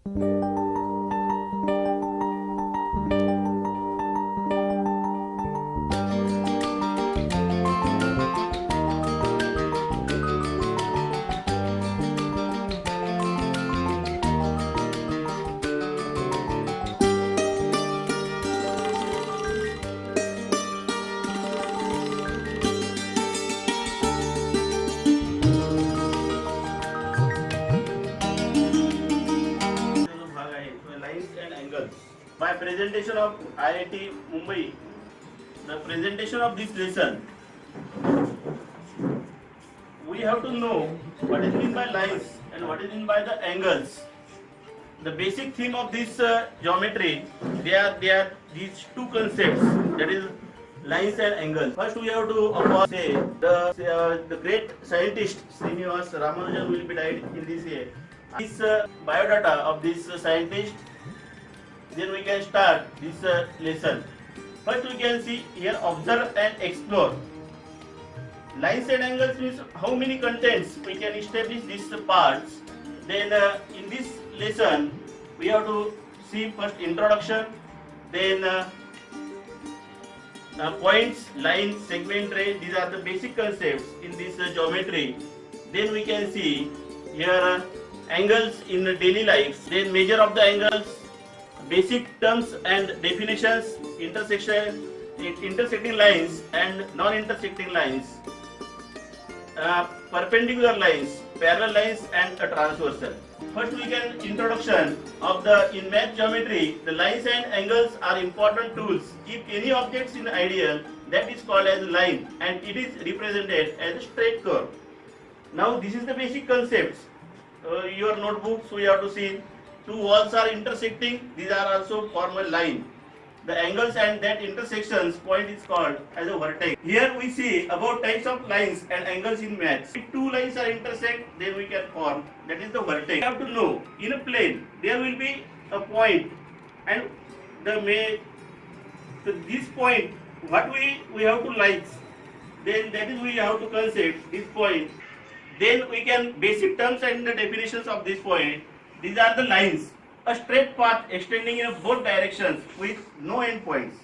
Lines and angles. My presentation of IIT Mumbai. The presentation of this lesson, we have to know what is meant by lines and what is meant by the angles. The basic theme of this geometry, they are these two concepts, that is lines and angles. First, we have to say the great scientist Srinivas Ramanujan will be died in this year. This biodata of this scientist. Then we can start this lesson. First, we can see here observe and explore. Lines and angles means how many contents we can establish these parts. Then in this lesson we have to see first introduction, then points, lines, segment, ray. These are the basic concepts in this geometry. Then we can see here angles in daily life. Then measure of the angles, basic terms and definitions, intersecting lines and non-intersecting lines, perpendicular lines, parallel lines and a transversal. First, we can introduction of in math geometry. The lines and angles are important tools. If any object is ideal, that is called as a line, and it is represented as a straight curve. Now, this is the basic concepts. Your notebooks, we have to see two walls are intersecting. These are also form a line. The angles and that intersections point is called as a vertex. Here we see about types of lines and angles in maths. If two lines are intersect, then we can form, that is the vertex. You have to know in a plane there will be a point, and this point what we have to like, then that is we have to concept this point. Then we can basic terms and the definitions of this point. These are the lines. A straight path extending in both directions with no endpoints.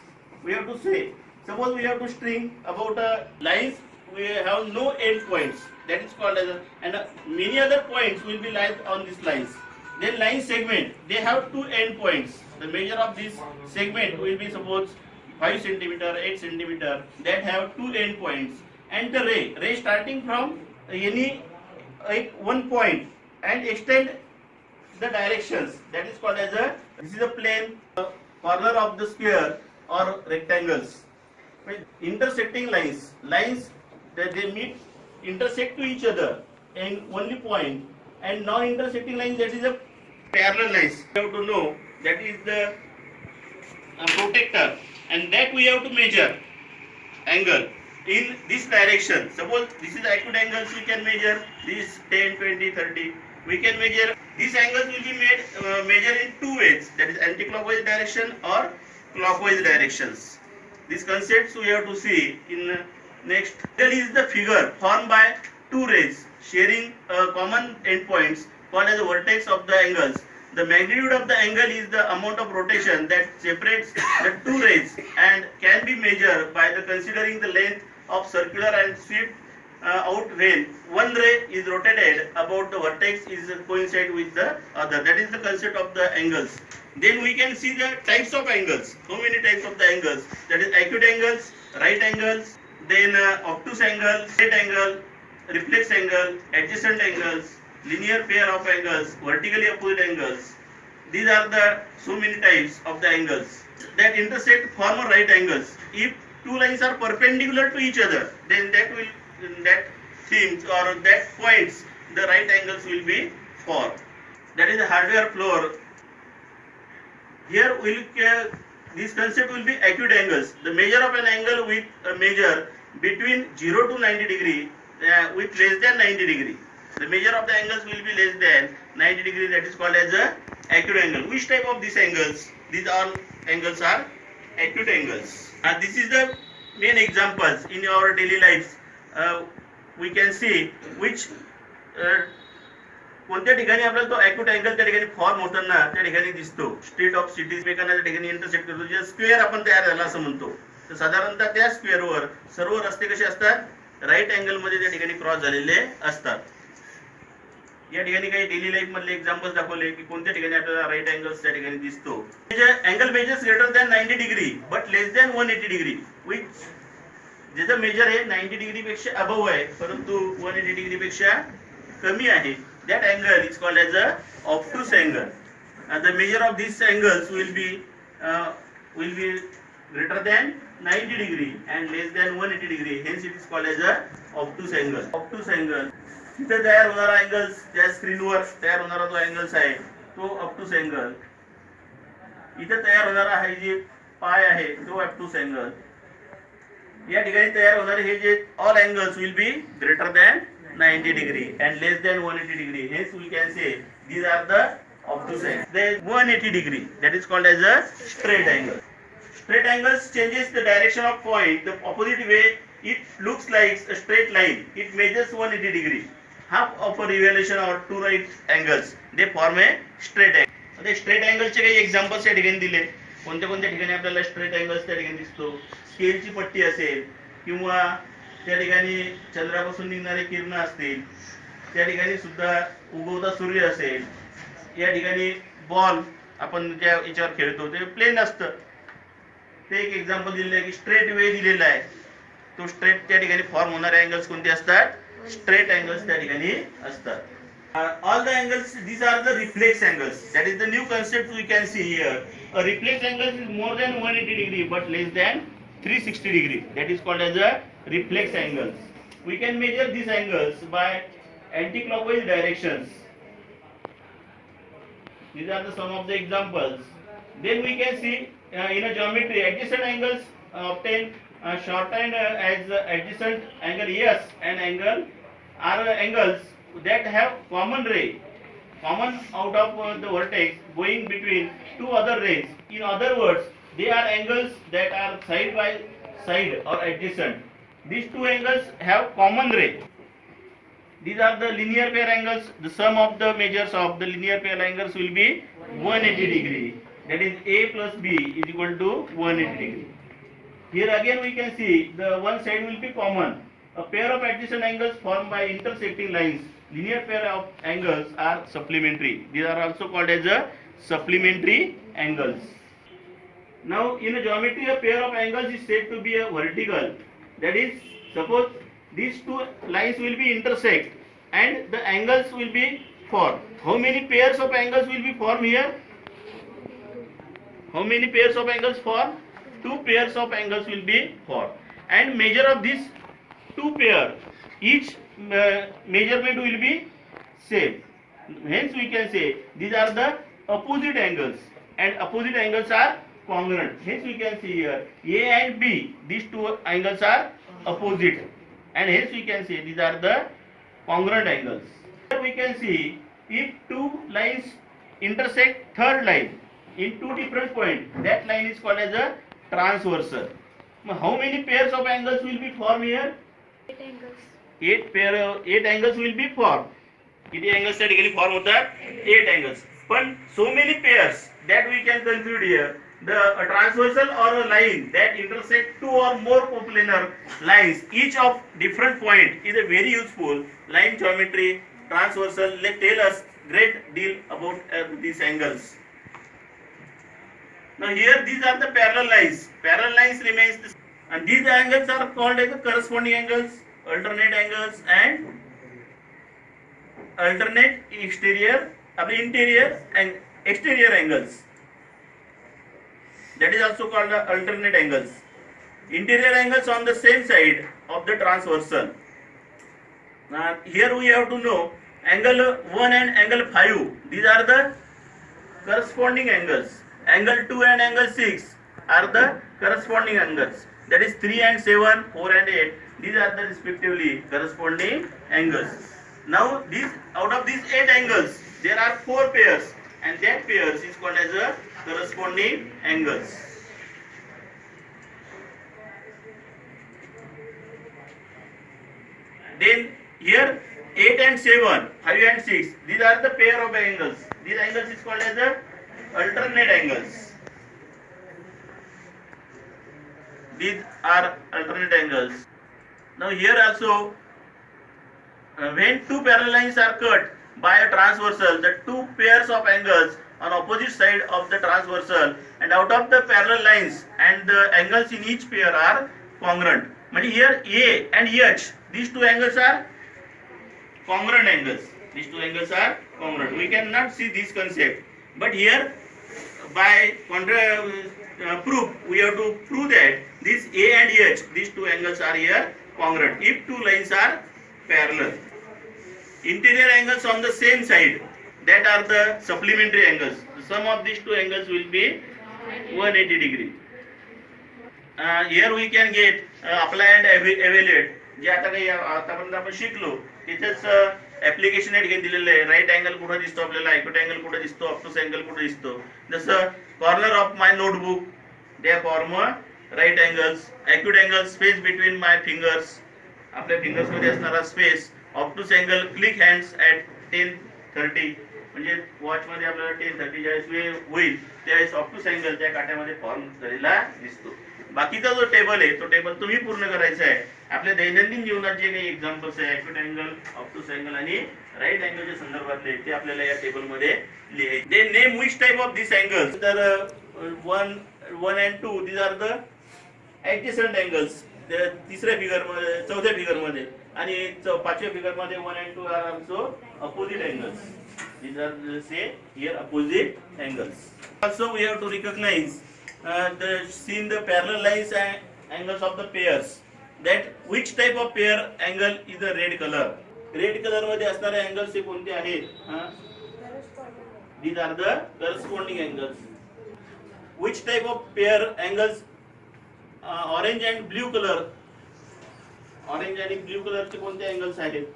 We have to say, suppose we have to string about lines, we have no endpoints. That is called as many other points will be lies on these lines. Then line segment, they have two endpoints. The measure of this segment will be suppose 5 centimeter, 8 centimeter. That have two endpoints. And the ray starting from any one point and extend the directions, that is called as this is a plane, corner of the sphere or rectangles. Intersecting lines that they meet, intersect to each other in only point, and non-intersecting lines, that is a parallel lines. We have to know that is the protector, and that we have to measure angle in this direction. Suppose this is acute angles, we can measure this 10, 20, 30. We can measure these angles will be measured in two ways, that is anti-clockwise direction or clockwise directions. These concepts we have to see in next. There is the figure formed by two rays sharing common endpoints called as the vertex of the angles. The magnitude of the angle is the amount of rotation that separates the two rays and can be measured by considering the length of circular and swept out when one ray is rotated about the vertex is coincide with the other. That is the concept of the angles. Then we can see the types of angles. So many types of the angles. That is acute angles, right angles, then obtuse angle, straight angle, reflex angle, adjacent angles, linear pair of angles, vertically opposite angles. These are the so many types of the angles that intersect form right angles. If two lines are perpendicular to each other, then that themes or that points the right angles will be formed. That is the hardware floor. Here this concept will be acute angles. The measure of an angle with a measure between 0 to 90 degree with less than 90 degree. The measure of the angles will be less than 90 degree. That is called as a acute angle. Which type of these angles? These all angles are acute angles. This is the main examples in our daily life. We can see which कोणत्या ठिकाणी आपल्याला तो acute angle त्या ठिकाणी form होताना त्या ठिकाणी दिसतो, स्ट्रेट ऑफ सिटीज एकमेकांना त्या ठिकाणी इंटरसेक्ट करतो, जे स्क्वेअर आपण तयार झाला असं म्हणतो. तर साधारणतः त्या स्क्वेअरवर सर्व रस्ते कसे असतात, राईट अँगल मध्ये त्या ठिकाणी क्रॉस झालेले असतात. या ठिकाणी काही डेली लाईफ मधले एक्झाम्पल्स दाखवले की कोणत्या ठिकाणी आपल्याला राईट अँगल्स त्या ठिकाणी दिसतो. Angle measures greater than 90 degree but less than 180 degree, which ज्याचं मेजर हे 90 डिग्री पेक्षा अबव आहे परंतु 180 डिग्री पेक्षा कमी आहे, that angle is called as a obtuse angle, and the measure of these angles will be greater than 90 degree and less than 180 degree, hence it is called as a obtuse angle. Obtuse angle इथे तयार होणारा angles, त्या स्क्रीनवर तयार होणारा जो angles आहे तो obtuse angle. इथे तयार होणारा हा जे पाय आहे तो obtuse angle. या ठिकाणी तयार होणारे हे जे all angles will be greater than 90 degree and less than 180 degree, hence we can say these are the obtuse angles. There is 180 degree, that is called as a straight angle. Straight angles changes the direction of point the opposite way it looks like a straight line, it measures 180 degree. Half of a revolution or two right angles they form a straight angle. आता straight अँगलचे काही examples या ठिकाणी दिले. कोणत्या कोणत्या ठिकाणी आपल्याला straight angles त्या ठिकाणी दिसतो, स्केलची पट्टी असेल किंवा त्या ठिकाणी चंद्रापासून निघणारे किरण असतील, त्या ठिकाणी सुद्धा उगवता सूर्य असेल, या ठिकाणी बॉल आपण ज्या याच्यावर खेळतो ते प्लेन असतं, ते एक एक्झाम्पल दिलेलं आहे की स्ट्रेट वे दिलेला आहे. तो स्ट्रेट त्या ठिकाणी फॉर्म होणारे अँगल्स कोणते असतात, स्ट्रेट अँगल्स त्या ठिकाणी असतात. All the angles, these are the reflex angles. That is the new concept we can see here. A reflex angle is more than 180 degree but less than 360 degree. That is called as a reflex angles. We can measure these angles by anti-clockwise directions. These are the some of the examples. Then we can see in a geometry adjacent angles obtained shortened as adjacent angle S and angle are angles that have common ray common out of the vertex going between two other rays. In other words, they are angles that are side by side or adjacent. These two angles have common ray. These are the linear pair angles. The sum of the measures of the linear pair angles will be 180 degree. That is A plus B is equal to 180 degree. Here again we can see the one side will be common. A pair of adjacent angles formed by intersecting lines. Linear pair of angles are supplementary. These are also called as a supplementary angles. Now in a geometry a pair of angles is said to be a vertical. That is, suppose these two lines will be intersect and the angles will be formed. How many pairs of angles will be formed here? How many pairs of angles form? Two pairs of angles will be formed. And measure of these two pair, each measurement will be same. Hence we can say these are the opposite angles and opposite angles are congruent. Hence we can see here A and B, these two angles are opposite and hence we can say these are the congruent angles. Here we can see if two lines intersect third line in two different points, that line is called as a transversal. How many pairs of angles will be formed here? 8 angles. 8 angles will be formed. किती angles त्या ठिकाणी form होतात? 8 angles. पण so many pairs that we can conclude here. The transversal or a line that intersect two or more coplanar lines, each of different point, is a very useful line geometry. Transversal tell us great deal about these angles. Now here these are the parallel lines. Parallel lines remains the same. And these angles are called as the corresponding angles, alternate angles and alternate interior and exterior angles. That is also called the alternate angles. Interior angles on the same side of the transversal. Now here we have to know angle 1 and angle 5. These are the corresponding angles. Angle 2 and angle 6 are the corresponding angles. That is 3 and 7, 4 and 8. These are the respectively corresponding angles. Now out of these 8 angles, there are 4 pairs and that pairs is called as a corresponding angles. Then here 8 and 7, 5 and 6, these are the pair of angles. These angles is called as the alternate angles. These are alternate angles. Now here also, when two parallel lines are cut by a transversal, the two pairs of angles on opposite side of the transversal and out of the parallel lines and the angles in each pair are congruent. म्हणजे here A and H, these two angles are congruent angles. These two angles are congruent. We cannot see this concept, but here by proof we have to prove that this A and H, these two angles are here congruent if two lines are parallel. Interior angles on the same side, that are the supplementary angles. The sum of these two angles will be 180 degree. Here we can get apply and evaluate. जे आता काही आतापर्यंत आपण शिकलो त्याच्याच application या ठिकाणी दिलेलं आहे. राईट अँगल कुठं दिसतो आपल्याला, ॲक्यूट अँगल कुठं दिसतो, ऑब्टूस अँगल कुठं दिसतो. जसं corner of my notebook they form right angles, acute angle space between my fingers, आपल्या फिंगर्स मध्ये असणारा space. Obtuse angle clock hands at 10:30, म्हणजे वॉच मध्ये आपल्याला 10:30 ज्यावेळेस वेळ होईल त्यावेळेस ऑब्टूस अँगल त्या काट्यामध्ये फॉर्म झालेला दिसतो. बाकीचा जो टेबल आहे तो टेबल तुम्ही पूर्ण करायचा आहे. आपल्या दैनंदिन जीवनात जे काही एक्झाम्पल्स आहे ॲक्यूट अँगल, ऑब्टूस अँगल आणि राईट अँगलच्या संदर्भातले ते आपल्याला या टेबल मध्ये लिहायचे. They name which type of this angles. तर 1 and 2 these are the adjacent angles. तिसऱ्या फिगर मध्ये, चौथ्या फिगर मध्ये आणि पाचव्या फिगर मध्ये 1 and 2 are also opposite angles. These are say here opposite angles. Also we have to recognize seen the parallel lines and angles of the pairs, that which type of pair angle is the red color. Red color मध्ये असणारे angles हे कोणते आहेत? These are the corresponding angles. Which type of pair angles? Orange and blue color. Orange आणि blue color चे कोणते angles आहेत?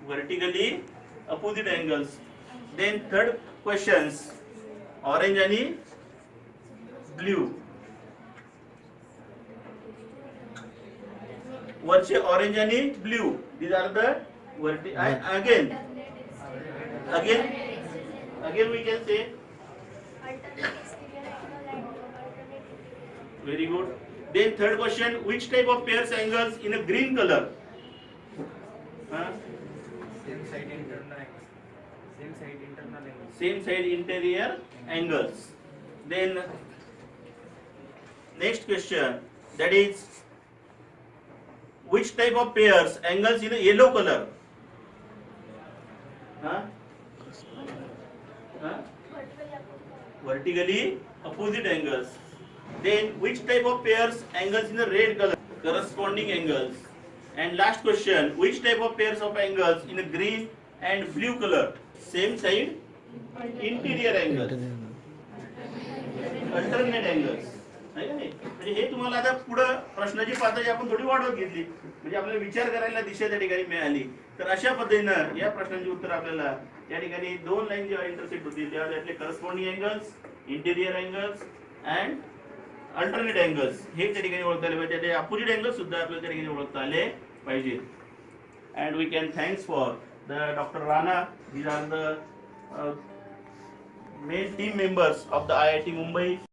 Vertically opposite angles. Then third questions, orange आणि blue. वरचे orange आणि blue. These are the again we can say. Very good. Then third question, which type of pairs angles in a green color? Same side internal angles. Same side interior angles. Then next question, that is which type of pairs angles in a yellow color? Vertically opposite angles. Then which type of pairs angles in the red color? Corresponding angles. And last question, which type of pairs of angles in a green and blue color? Same side interior angles. Alternate angles. म्हणजे हे तुम्हाला आता पुढे प्रश्नाची पातळी आपण थोडी वाढवत घेतली, म्हणजे आपल्याला विचार करायला दिशा त्या ठिकाणी मिळाली. तर अशा पद्धतीनं या प्रश्नांची उत्तर आपल्याला या ठिकाणी दोन लाईन जेव्हा इंटरसेक्ट होतील तेव्हा त्यातले corresponding angles, interior angles and alternate angles हे त्या ठिकाणी ओळखता आले पाहिजे. ते अपोजिट अँगल्स सुद्धा आपल्याला त्या ठिकाणी ओळखता आले पाहिजे. And we can thanks for the doctor Rana. These are the main team members of the IIT Mumbai.